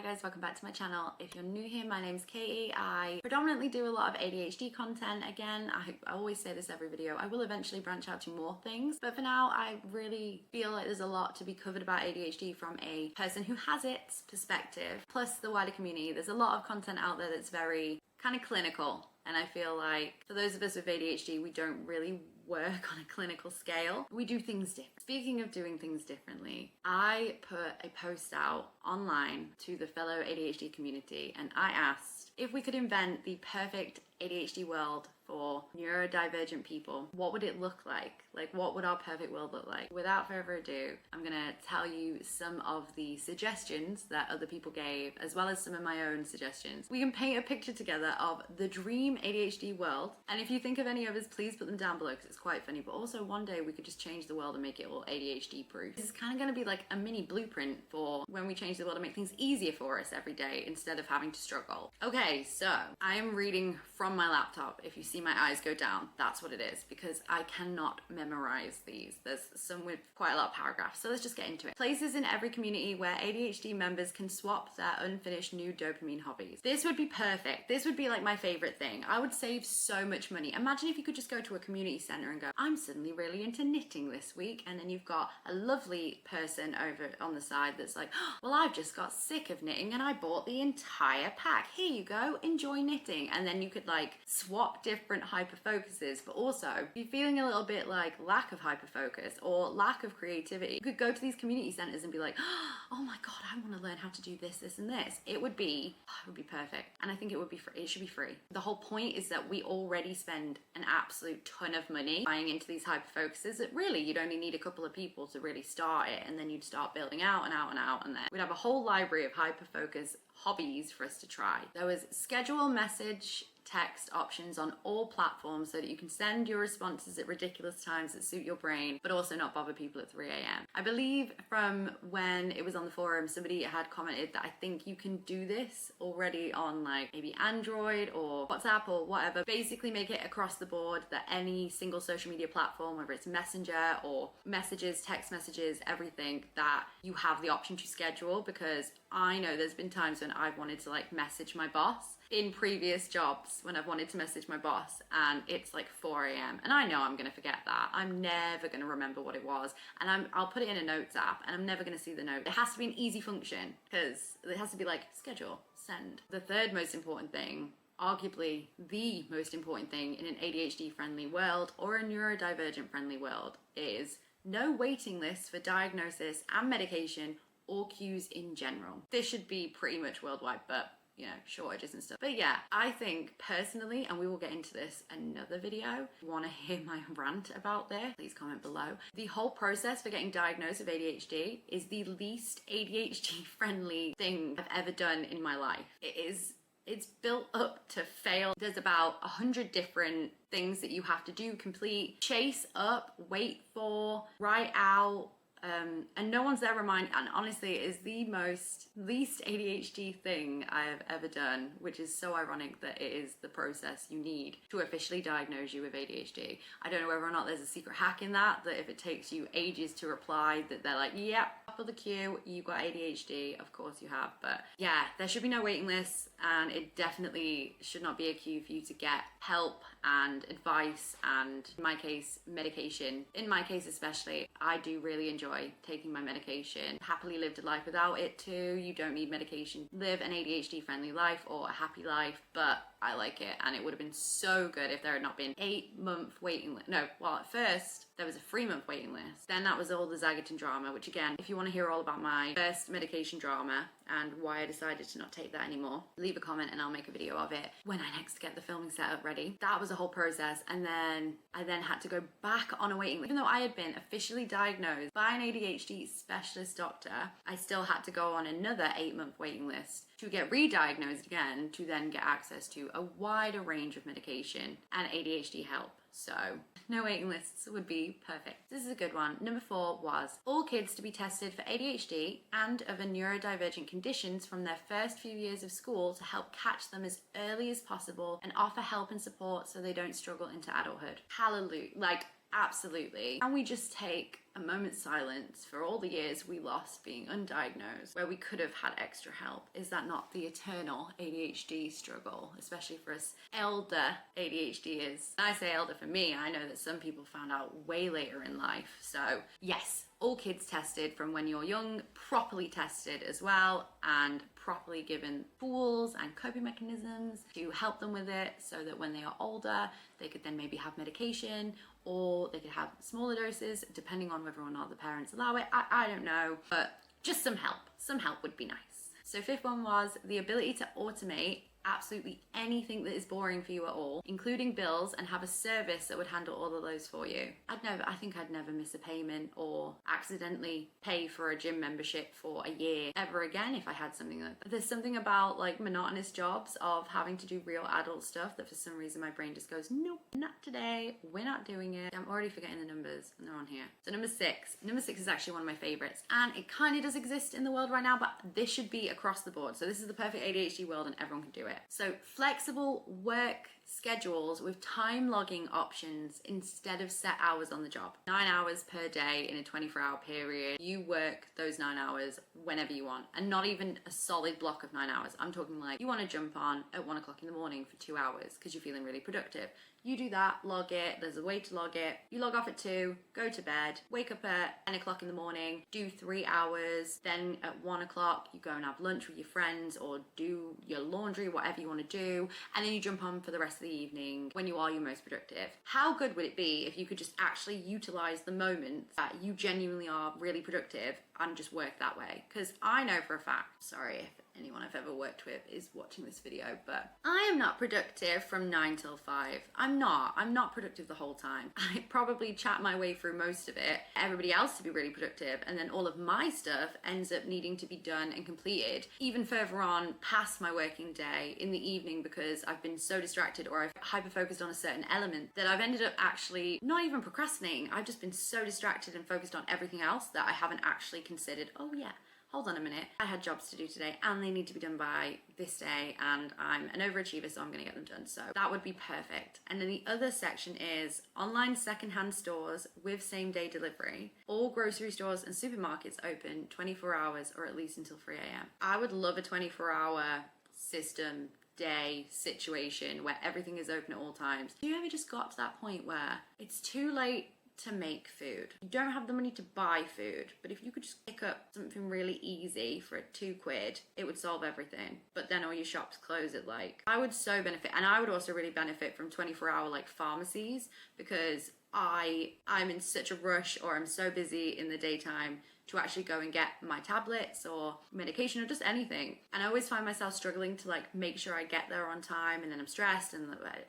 guys, welcome back to my channel. If you're new here, my name's Katie. I predominantly do a lot of ADHD content. Again, I always say this every video, I will eventually branch out to more things, but for now I really feel like there's a lot to be covered about ADHD from a person who has its perspective, plus the wider community. There's a lot of content out there that's very kind of clinical, and I feel like for those of us with ADHD, we don't really work on a clinical scale. We do things different. Speaking of doing things differently, I put a post out online to the fellow ADHD community, and I asked if we could invent the perfect ADHD world for neurodivergent people, what would it look like? Like, what would our perfect world look like? Without further ado, I'm gonna tell you some of the suggestions that other people gave, as well as some of my own suggestions. We can paint a picture together of the dream ADHD world, and if you think of any others, please put them down below because it's quite funny. But also one day we could just change the world and make it all ADHD proof. This is kind of gonna be like a mini blueprint for when we change the world and make things easier for us every day instead of having to struggle. Okay, so I am reading from my laptop. If you see my eyes go down, that's what it is, because I cannot memorize these. There's some with quite a lot of paragraphs, so let's just get into it. Places in every community where ADHD members can swap their unfinished new dopamine hobbies. This would be perfect. This would be like my favorite thing. I would save so much money. Imagine if you could just go to a community center and go, I'm suddenly really into knitting this week, and then you've got a lovely person over on the side that's like, oh, well, I've just got sick of knitting and I bought the entire pack. Here you go, enjoy knitting. And then you could like swap different hyper focuses, but also if you're feeling a little bit like lack of hyper focus or lack of creativity, you could go to these community centers and be like, oh my god, I want to learn how to do this, this, and this. It would be perfect, and I think it would be free. It should be free. The whole point is that we already spend an absolute ton of money buying into these hyper focuses. That really you'd only need a couple of people to really start it, and then you'd start building out and out and out, and then we'd have a whole library of hyper focus hobbies for us to try. There was schedule, message, text options on all platforms so that you can send your responses at ridiculous times that suit your brain, but also not bother people at 3 a.m. I believe from when it was on the forum, somebody had commented that I think you can do this already on like maybe Android or WhatsApp or whatever. Basically make it across the board that any single social media platform, whether it's Messenger or messages, text messages, everything, that you have the option to schedule, because I know there's been times when I've wanted to like message my boss in previous jobs, when I've wanted to message my boss and it's like 4 a.m. and I know I'm gonna forget that. I'm never gonna remember what it was, and I'll put it in a notes app and I'm never gonna see the note. It has to be an easy function because it has to be like schedule, send. The third most important thing, arguably the most important thing in an ADHD friendly world or a neurodivergent friendly world, is no waiting lists for diagnosis and medication or queues in general. This should be pretty much worldwide, but you know, shortages and stuff. But yeah, I think personally, and we will get into this another video, if you want to hear my rant about this, please comment below. The whole process for getting diagnosed with ADHD is the least ADHD friendly thing I've ever done in my life. It's built up to fail. There's about 100 different things that you have to do, complete, chase up, wait for, write out, and no one's there reminding. And honestly, it is the least ADHD thing I have ever done, which is so ironic that it is the process you need to officially diagnose you with ADHD. I don't know whether or not there's a secret hack in that if it takes you ages to reply, that they're like, yep, top of the queue, you got ADHD, of course you have. But yeah, there should be no waiting lists, and it definitely should not be a queue for you to get help and advice, and in my case, medication. In my case especially, I do really enjoy taking my medication. Happily lived a life without it too. You don't need medication. Live an ADHD friendly life or a happy life, but I like it, and it would have been so good if there had not been 8-month waiting list. No, well, at first there was a 3-month waiting list. Then that was all the Zagerton drama, which again, if you want to hear all about my first medication drama and why I decided to not take that anymore, leave a comment and I'll make a video of it when I next get the filming setup ready. That was a whole process, and then I had to go back on a waiting list. Even though I had been officially diagnosed by an ADHD specialist doctor, I still had to go on another 8-month waiting list to get re-diagnosed again, to then get access to a wider range of medication and ADHD help. So no waiting lists would be perfect. This is a good one. Number 4 was all kids to be tested for ADHD and other neurodivergent conditions from their first few years of school to help catch them as early as possible and offer help and support so they don't struggle into adulthood. Hallelujah. Like, absolutely. Can we just take a moment's silence for all the years we lost being undiagnosed, where we could have had extra help. Is that not the eternal ADHD struggle, especially for us elder ADHDers? I say elder for me, I know that some people found out way later in life. So yes, all kids tested from when you're young, properly tested as well, and properly given tools and coping mechanisms to help them with it, so that when they are older, they could then maybe have medication, or they could have smaller doses, depending on whether or not the parents allow it. I don't know, but just some help. Some help would be nice. So fifth one was the ability to automate absolutely anything that is boring for you at all, including bills, and have a service that would handle all of those for you. I think I'd never miss a payment or accidentally pay for a gym membership for a year ever again if I had something like that. There's something about like monotonous jobs of having to do real adult stuff that for some reason my brain just goes, nope, not today, we're not doing it. I'm already forgetting the numbers and they're on here. So number six is actually one of my favorites, and it kind of does exist in the world right now, but this should be across the board. So this is the perfect ADHD world and everyone can do it. So flexible work schedules with time logging options instead of set hours on the job. 9 hours per day in a 24-hour period. You work those 9 hours whenever you want, and not even a solid block of 9 hours. I'm talking like you want to jump on at 1 o'clock in the morning for 2 hours because you're feeling really productive. You do that, log it, there's a way to log it. You log off at 2, go to bed, wake up at 10 o'clock in the morning, do 3 hours, then at 1 o'clock you go and have lunch with your friends or do your laundry, whatever you want to do, and then you jump on for the rest of the evening when you are your most productive. How good would it be if you could just actually utilize the moments that you genuinely are really productive and just work that way? Because I know for a fact, sorry if anyone I've ever worked with is watching this video, but I am not productive from 9 till 5. I'm not productive the whole time. I probably chat my way through most of it, everybody else to be really productive, and then all of my stuff ends up needing to be done and completed even further on past my working day in the evening, because I've been so distracted or I've hyper focused on a certain element that I've ended up actually not even procrastinating. I've just been so distracted and focused on everything else that I haven't actually considered, oh yeah, hold on a minute, I had jobs to do today and they need to be done by this day, and I'm an overachiever, so I'm gonna get them done. So that would be perfect. And then the other section is online secondhand stores with same day delivery. All grocery stores and supermarkets open 24 hours or at least until 3 a.m. I would love a 24-hour system day situation where everything is open at all times. Have you ever just got to that point where it's too late to make food? You don't have the money to buy food, but if you could just pick up something really easy for £2, it would solve everything. But then all your shops close at like, I would so benefit. And I would also really benefit from 24-hour like pharmacies, because I'm in such a rush or I'm so busy in the daytime to actually go and get my tablets or medication or just anything. And I always find myself struggling to like make sure I get there on time, and then I'm stressed. And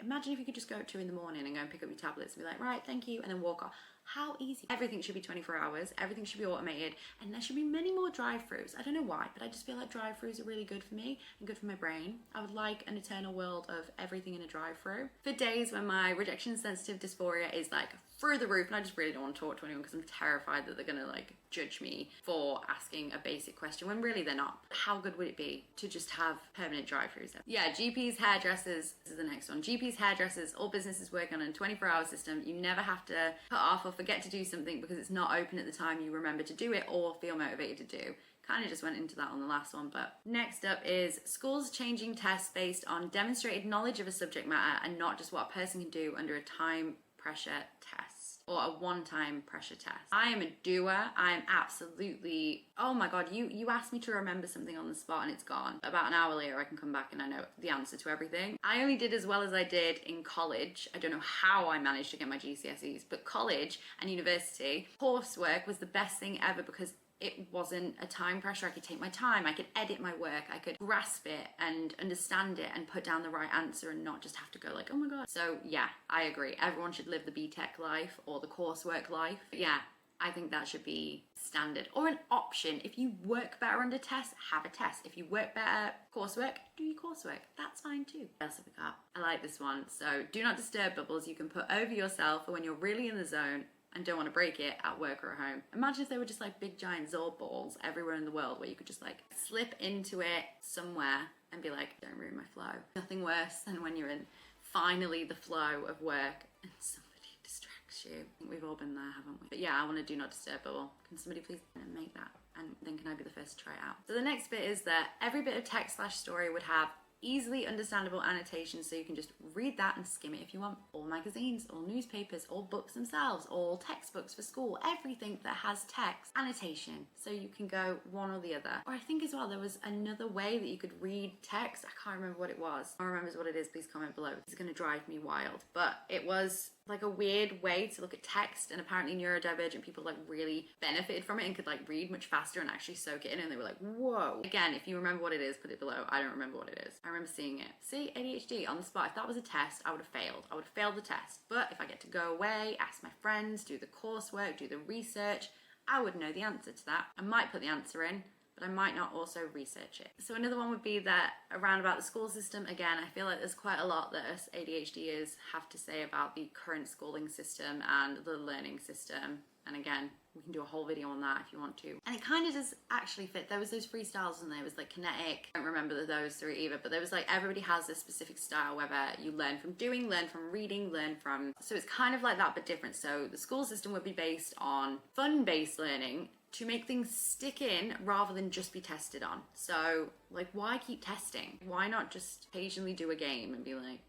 imagine if you could just go at 2 in the morning and go and pick up your tablets and be like, right, thank you, and then walk off. How easy. Everything should be 24 hours. Everything should be automated. And there should be many more drive-thrus. I don't know why, but I just feel like drive-thrus are really good for me and good for my brain. I would like an eternal world of everything in a drive-thru. For days when my rejection sensitive dysphoria is like through the roof and I just really don't want to talk to anyone because I'm terrified that they're gonna like judge me for asking a basic question when really they're not. How good would it be to just have permanent drive-thrus? Yeah, GPs, hairdressers, this is the next one. GPs, hairdressers, all businesses work on a 24-hour system. You never have to put off or forget to do something because it's not open at the time you remember to do it or feel motivated to do. Kind of just went into that on the last one, but next up is schools changing tests based on demonstrated knowledge of a subject matter and not just what a person can do under a time pressure test or a one-time pressure test. I am a doer. I'm absolutely, oh my God, you asked me to remember something on the spot and it's gone. About an hour later, I can come back and I know the answer to everything. I only did as well as I did in college. I don't know how I managed to get my GCSEs, but college and university, coursework was the best thing ever because it wasn't a time pressure. I could take my time, I could edit my work, I could grasp it and understand it and put down the right answer and not just have to go like, oh my God. So yeah, I agree. Everyone should live the BTEC life or the coursework life. But yeah, I think that should be standard or an option. If you work better under tests, have a test. If you work better coursework, do your coursework. That's fine too. What else have we got? I like this one. So do not disturb bubbles you can put over yourself for when you're really in the zone and don't want to break it at work or at home. Imagine if they were just like big giant Zorb balls everywhere in the world where you could just like slip into it somewhere and be like, don't ruin my flow. Nothing worse than when you're in finally the flow of work and somebody distracts Bless you. I think we've all been there, haven't we? But yeah, I want to do not disturb, but well, can somebody please make that? And then can I be the first to try it out? So the next bit is that every bit of text / story would have easily understandable annotations, so you can just read that and skim it if you want. All magazines, all newspapers, all books themselves, all textbooks for school, everything that has text, annotation, so you can go one or the other. Or I think as well there was another way that you could read text. I can't remember what it was. If anyone remembers what it is, please comment below. It's gonna drive me wild. But it was like a weird way to look at text, and apparently neurodivergent people like really benefited from it and could like read much faster and actually soak it in, and they were like, whoa. Again, if you remember what it is, put it below. I don't remember what it is. I remember seeing it. See, ADHD on the spot. If that was a test, I would have failed. I would have failed the test. But if I get to go away, ask my friends, do the coursework, do the research, I would know the answer to that. I might put the answer in, but I might not also research it. So another one would be that around about the school system, again, I feel like there's quite a lot that us ADHDers have to say about the current schooling system and the learning system. And again, we can do a whole video on that if you want to. And it kind of does actually fit. There was those three styles and there was like kinetic. I don't remember those three either, but there was like, everybody has this specific style, whether you learn from doing, learn from reading, learn from, so it's kind of like that, but different. So the school system would be based on fun-based learning to make things stick in rather than just be tested on. So like, why keep testing? Why not just occasionally do a game and be like,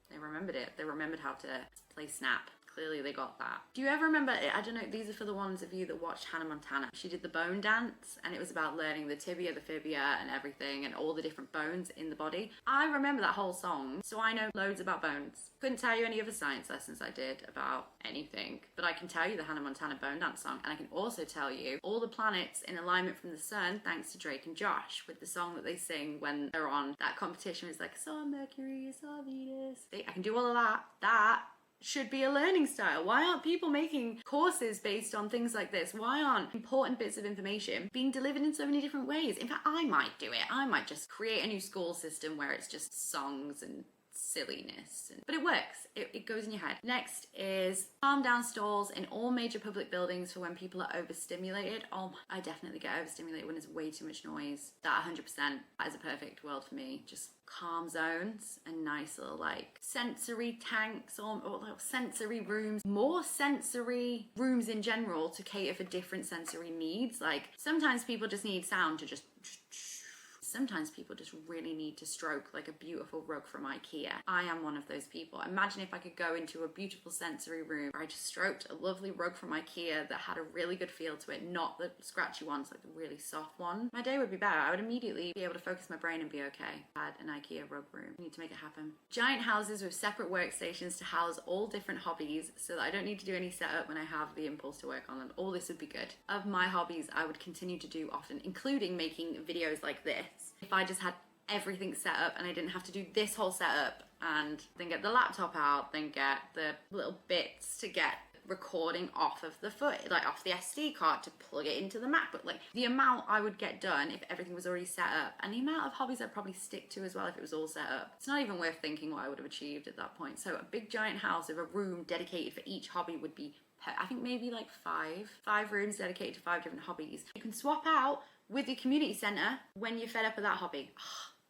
they remembered it. They remembered how to play Snap. Clearly they got that. Do you ever remember, I don't know, these are for the ones of you that watched Hannah Montana. She did the bone dance and it was about learning the tibia, the fibia and everything and all the different bones in the body. I remember that whole song, so I know loads about bones. Couldn't tell you any other science lessons I did about anything, but I can tell you the Hannah Montana bone dance song, and I can also tell you all the planets in alignment from the sun thanks to Drake and Josh with the song that they sing when they're on that competition. It's like, saw Mercury, saw Venus. I can do all of that. That should be a learning style. Why aren't people making courses based on things like this? Why aren't important bits of information being delivered in so many different ways? In fact, I might do it. I might just create a new school system where it's just songs and silliness, but it works. It goes in your head. Next is calm down stalls in all major public buildings for when people are overstimulated. Oh, I definitely get overstimulated when there's way too much noise. That 100%, that is a perfect world for me. Just calm zones and nice little like sensory tanks or little sensory rooms, more sensory rooms in general to cater for different sensory needs. Like sometimes people just need sound to just sometimes people just really need to stroke like a beautiful rug from IKEA. I am one of those people. Imagine if I could go into a beautiful sensory room where I just stroked a lovely rug from IKEA that had a really good feel to it, not the scratchy ones, like the really soft one. My day would be better. I would immediately be able to focus my brain and be okay. I had an IKEA rug room. I need to make it happen. Giant houses with separate workstations to house all different hobbies so that I don't need to do any setup when I have the impulse to work on them. All this would be good. Of my hobbies, I would continue to do often, including making videos like this. If I just had everything set up and I didn't have to do this whole setup and then get the laptop out, then get the little bits to get recording off of the like off the SD card to plug it into the MacBook, like the amount I would get done if everything was already set up, and the amount of hobbies I'd probably stick to as well if it was all set up. It's not even worth thinking what I would have achieved at that point. So a big giant house with a room dedicated for each hobby would be, I think maybe like five rooms dedicated to 5 different hobbies. You can swap out with your community center when you're fed up with that hobby.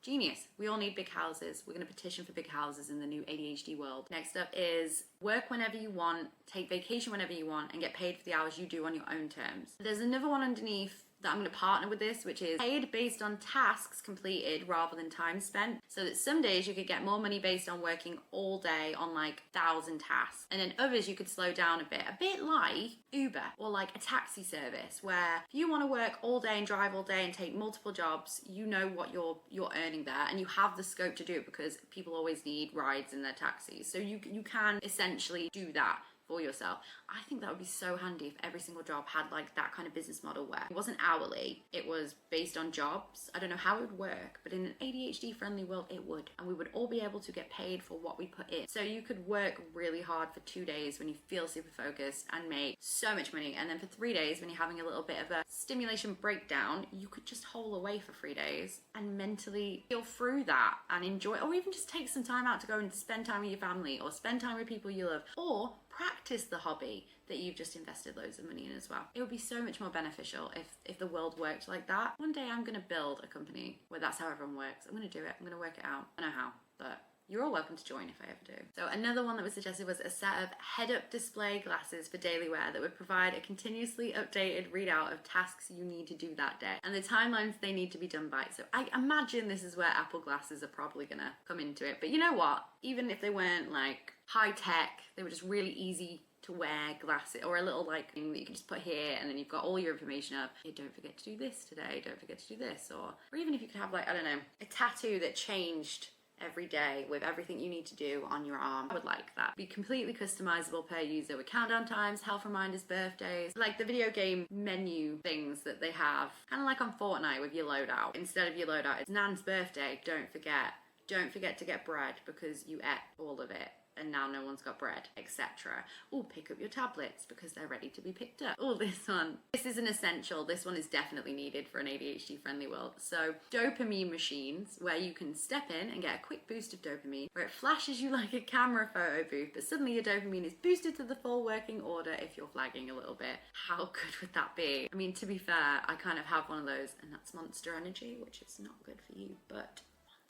Genius. We all need big houses. We're going to petition for big houses in the new ADHD world. Next up is work whenever you want, take vacation whenever you want, and get paid for the hours you do on your own terms. There's another one underneath that I'm going to partner with this, which is paid based on tasks completed rather than time spent. So that some days you could get more money based on working all day on like 1,000 tasks. And then others you could slow down a bit like Uber or like a taxi service, where if you want to work all day and drive all day and take multiple jobs, you know what you're earning there and you have the scope to do it because people always need rides in their taxis. So you can essentially do that for yourself. I think that would be so handy if every single job had like that kind of business model where it wasn't hourly, it was based on jobs. I don't know how it would work, but in an ADHD friendly world it would, and we would all be able to get paid for what we put in. So you could work really hard for 2 days when you feel super focused and make so much money, and then for 3 days when you're having a little bit of a stimulation breakdown, you could just hole away for 3 days and mentally feel through that and enjoy, or even just take some time out to go and spend time with your family or spend time with people you love, or practice the hobby that you've just invested loads of money in as well. It would be so much more beneficial if the world worked like that. One day I'm going to build a company where that's how everyone works. I'm going to do it. I'm going to work it out. I know how, but you're all welcome to join if I ever do. So another one that was suggested was a set of head-up display glasses for daily wear that would provide a continuously updated readout of tasks you need to do that day and the timelines they need to be done by. So I imagine this is where Apple glasses are probably gonna come into it. But you know what? Even if they weren't like high tech, they were just really easy to wear glasses, or a little like thing that you can just put here and then you've got all your information up. Hey, don't forget to do this today, don't forget to do this. Or even if you could have like, I don't know, a tattoo that changed every day with everything you need to do on your arm. I would like that. Be completely customizable per user with countdown times, health reminders, birthdays, like the video game menu things that they have. Kind of like on Fortnite with your loadout. Instead of your loadout, it's Nan's birthday, don't forget. Don't forget to get bread because you ate all of it and now no one's got bread, etc. Or pick up your tablets because they're ready to be picked up. Oh, this one. This is an essential. This one is definitely needed for an ADHD-friendly world. So, dopamine machines, where you can step in and get a quick boost of dopamine, where it flashes you like a camera photo booth, but suddenly your dopamine is boosted to the full working order if you're flagging a little bit. How good would that be? I mean, to be fair, I kind of have one of those, and that's Monster Energy, which is not good for you, but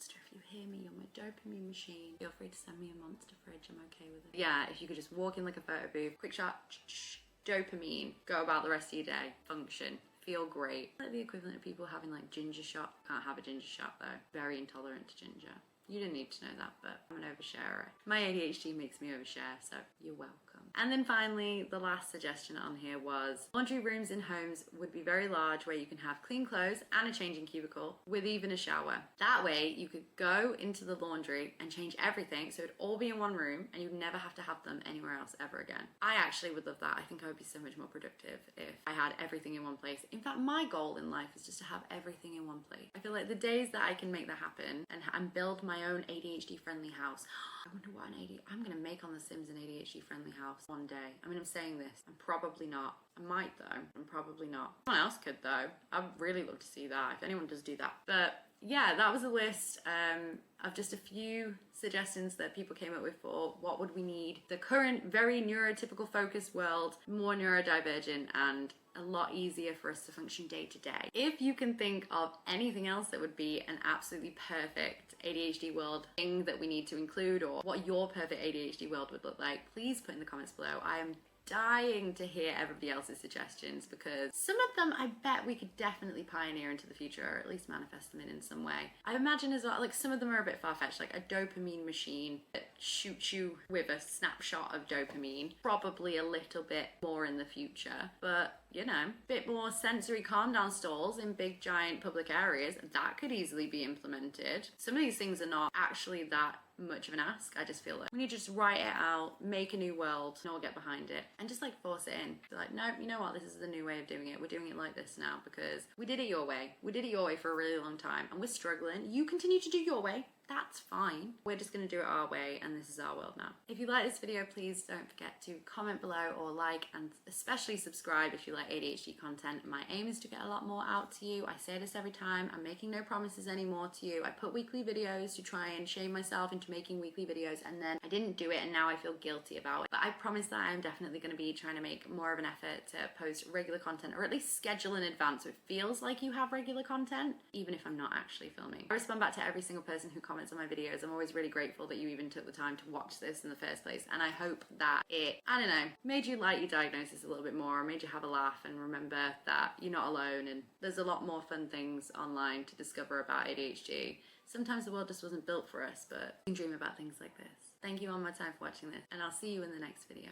if you hear me, you're my dopamine machine. Feel free to send me a Monster fridge, I'm okay with it. Yeah, if you could just walk in like a photo booth, quick shot, dopamine, go about the rest of your day, function, feel great. Like the equivalent of people having like ginger shot. Can't have a ginger shot though. Very intolerant to ginger. You didn't need to know that, but I'm an oversharer. My ADHD makes me overshare, so you're welcome. And then finally, the last suggestion on here was laundry rooms in homes would be very large where you can have clean clothes and a changing cubicle with even a shower. That way you could go into the laundry and change everything so it'd all be in one room and you'd never have to have them anywhere else ever again. I actually would love that. I think I would be so much more productive if I had everything in one place. In fact, my goal in life is just to have everything in one place. I feel like the days that I can make that happen and build my own ADHD-friendly house. I wonder what I'm gonna make on The Sims an ADHD-friendly house one day. I mean, I'm saying this. I'm probably not. I might though. I'm probably not. Someone else could though. I'd really love to see that if anyone does do that. But yeah, that was a list of just a few suggestions that people came up with for what would we need. The current very neurotypical focused world, more neurodivergent and a lot easier for us to function day to day. If you can think of anything else that would be an absolutely perfect ADHD world thing that we need to include, or what your perfect ADHD world would look like, please put in the comments below. I am dying to hear everybody else's suggestions because some of them I bet we could definitely pioneer into the future, or at least manifest them in some way. I imagine as well, like some of them are a bit far-fetched, like a dopamine machine that shoots you with a snapshot of dopamine, probably a little bit more in the future, but you know, a bit more sensory calm down stalls in big giant public areas, that could easily be implemented. Some of these things are not actually that much of an ask. I just feel like we need to just write it out, make a new world, and all get behind it, and just like force it in. Be like, no, you know what, this is the new way of doing it. We're doing it like this now because we did it your way. We did it your way for a really long time and we're struggling. You continue to do your way. That's fine. We're just gonna do it our way and this is our world now. If you like this video, please don't forget to comment below or like, and especially subscribe if you like ADHD content. My aim is to get a lot more out to you. I say this every time. I'm making no promises anymore to you. I put weekly videos to try and shame myself into making weekly videos and then I didn't do it and now I feel guilty about it. But I promise that I'm definitely gonna be trying to make more of an effort to post regular content, or at least schedule in advance so it feels like you have regular content, even if I'm not actually filming. I respond back to every single person who comments on my videos. I'm always really grateful that you even took the time to watch this in the first place, and I hope that it, I don't know, made you like your diagnosis a little bit more, or made you have a laugh and remember that you're not alone and there's a lot more fun things online to discover about ADHD. Sometimes the world just wasn't built for us, but we can dream about things like this. Thank you one more time for watching this, and I'll see you in the next video.